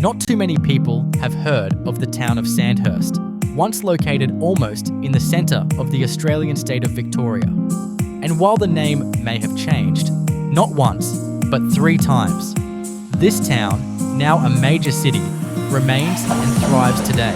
Not too many people have heard of the town of Sandhurst, once located almost in the centre of the Australian state of Victoria. And while the name may have changed, not once, but 3 times, this town, now a major city, remains and thrives today.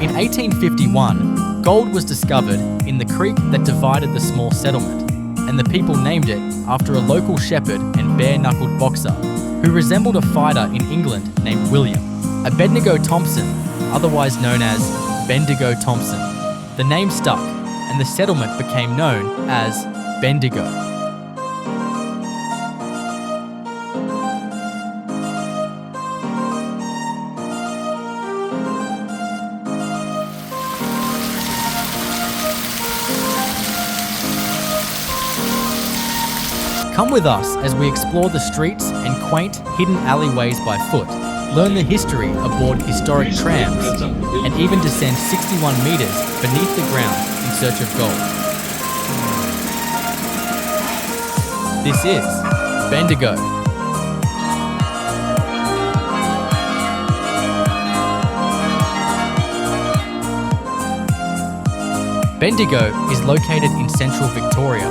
In 1851, gold was discovered in the creek that divided the small settlement, and the people named it after a local shepherd and bare-knuckled boxer who resembled a fighter in England named William, a Bendigo Thompson, otherwise known as Bendigo Thompson. The name stuck, and the settlement became known as Bendigo. Come with us as we explore the streets and quaint, hidden alleyways by foot, learn the history aboard historic trams, and even descend 61 metres beneath the ground in search of gold. This is Bendigo. Bendigo is located in central Victoria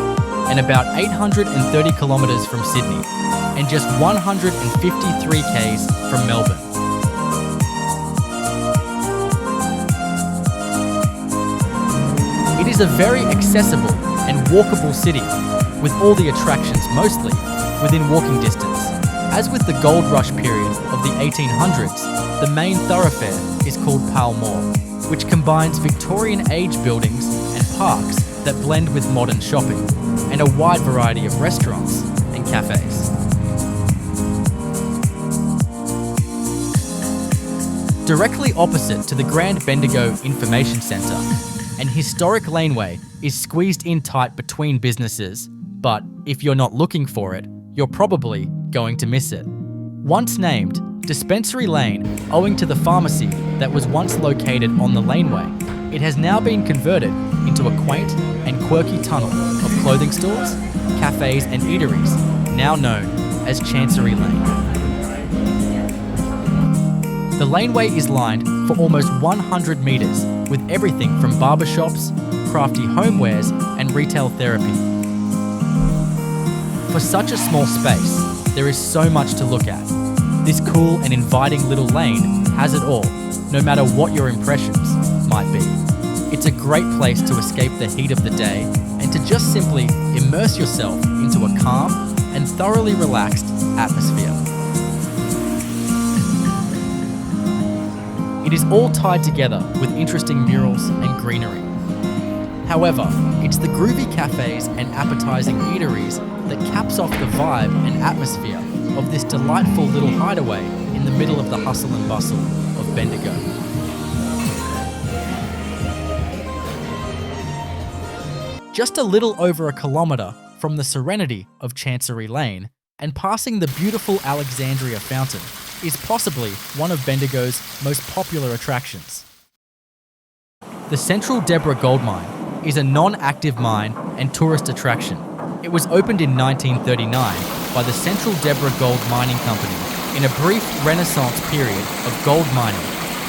and about 830 kilometres from Sydney and just 153 k's from Melbourne. It is a very accessible and walkable city, with all the attractions mostly within walking distance. As with the gold rush period of the 1800s, the main thoroughfare is called Pall Mall, which combines Victorian age buildings and parks that blend with modern shopping, and a wide variety of restaurants and cafes. Directly opposite to the Grand Bendigo Information Centre, an historic laneway is squeezed in tight between businesses, but if you're not looking for it, you're probably going to miss it. Once named Dispensary Lane, owing to the pharmacy that was once located on the laneway, it has now been converted into a quaint and quirky tunnel of clothing stores, cafes and eateries, now known as Chancery Lane. The laneway is lined for almost 100 metres with everything from barbershops, crafty homewares and retail therapy. For such a small space, there is so much to look at. This cool and inviting little lane has it all, no matter what your impressions might be. It's a great place to escape the heat of the day and to just simply immerse yourself into a calm and thoroughly relaxed atmosphere. It is all tied together with interesting murals and greenery. However, it's the groovy cafes and appetizing eateries that caps off the vibe and atmosphere of this delightful little hideaway in the middle of the hustle and bustle of Bendigo. Just a little over a kilometre from the serenity of Chancery Lane and passing the beautiful Alexandria Fountain is possibly one of Bendigo's most popular attractions. The Central Deborah Gold Mine is a non-active mine and tourist attraction. It was opened in 1939 by the Central Deborah Gold Mining Company in a brief renaissance period of gold mining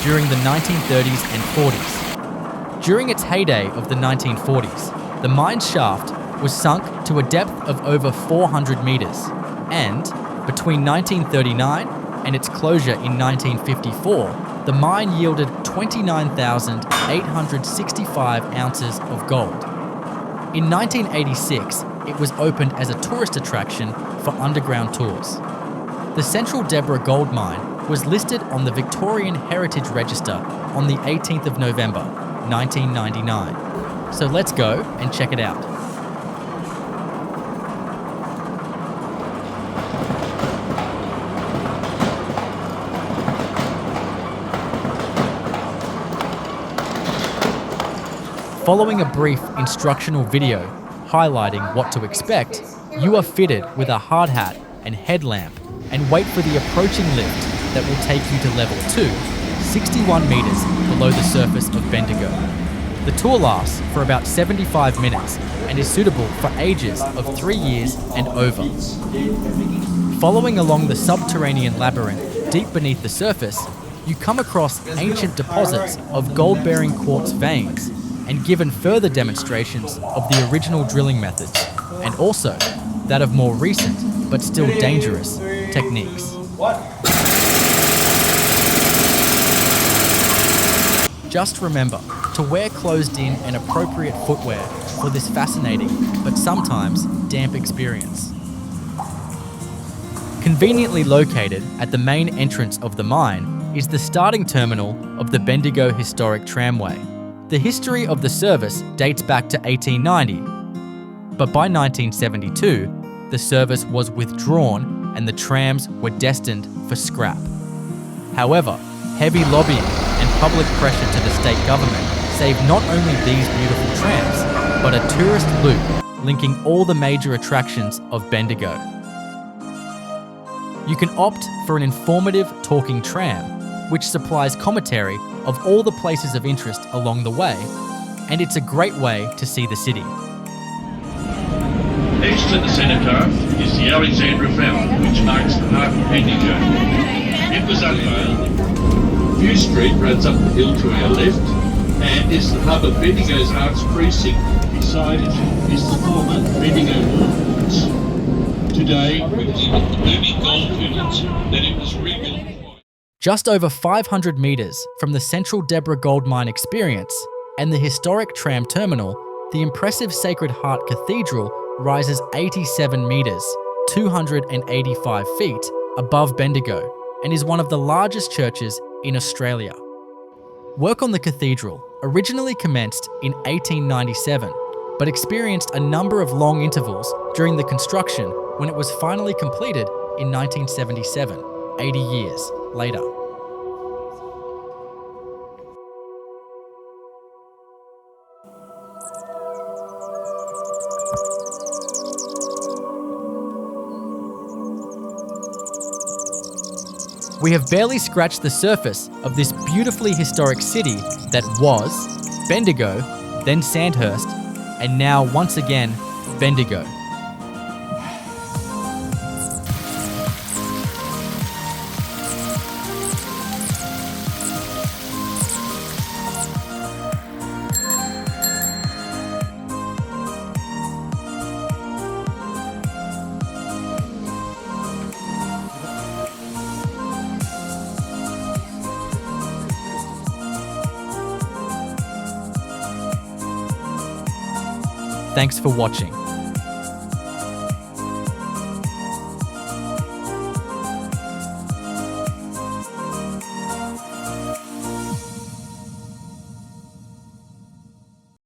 during the 1930s and 40s. During its heyday of the 1940s, the mine's shaft was sunk to a depth of over 400 metres, and between 1939 and its closure in 1954, the mine yielded 29,865 ounces of gold. In 1986, it was opened as a tourist attraction for underground tours. The Central Deborah Gold Mine was listed on the Victorian Heritage Register on the 18th of November, 1999. So let's go and check it out. Following a brief instructional video highlighting what to expect, you are fitted with a hard hat and headlamp and wait for the approaching lift that will take you to level 2, 61 metres below the surface of Bendigo. The tour lasts for about 75 minutes and is suitable for ages of 3 years and over. Following along the subterranean labyrinth deep beneath the surface, you come across ancient deposits of gold-bearing quartz veins, and given further demonstrations of the original drilling methods, and also that of more recent, but still dangerous, techniques. Just remember to wear closed-in and appropriate footwear for this fascinating, but sometimes damp experience. Conveniently located at the main entrance of the mine is the starting terminal of the Bendigo Historic Tramway. The history of the service dates back to 1890, but by 1972, the service was withdrawn and the trams were destined for scrap. However, heavy lobbying and public pressure to the state government saved not only these beautiful trams, but a tourist loop linking all the major attractions of Bendigo. You can opt for an informative talking tram, which supplies commentary of all the places of interest along the way, and it's a great way to see the city. Next to the cenotaph is the Alexandra Fountain, which marks the heart of Bendigo. It was unveiled. View Street runs up the hill to our left and is the hub of Bendigo's Arts Precinct. Beside it is the former Bendigo Wharves. Today, we exhibit the booming gold fields that it was rebuilt. Just over 500 metres from the Central Deborah Gold Mine experience and the historic tram terminal, the impressive Sacred Heart Cathedral rises 87 metres, 285 feet above Bendigo, and is one of the largest churches in Australia. Work on the cathedral originally commenced in 1897, but experienced a number of long intervals during the construction when it was finally completed in 1977, 80 years later. We have barely scratched the surface of this beautifully historic city that was Bendigo, then Sandhurst, and now once again Bendigo. Thanks for watching.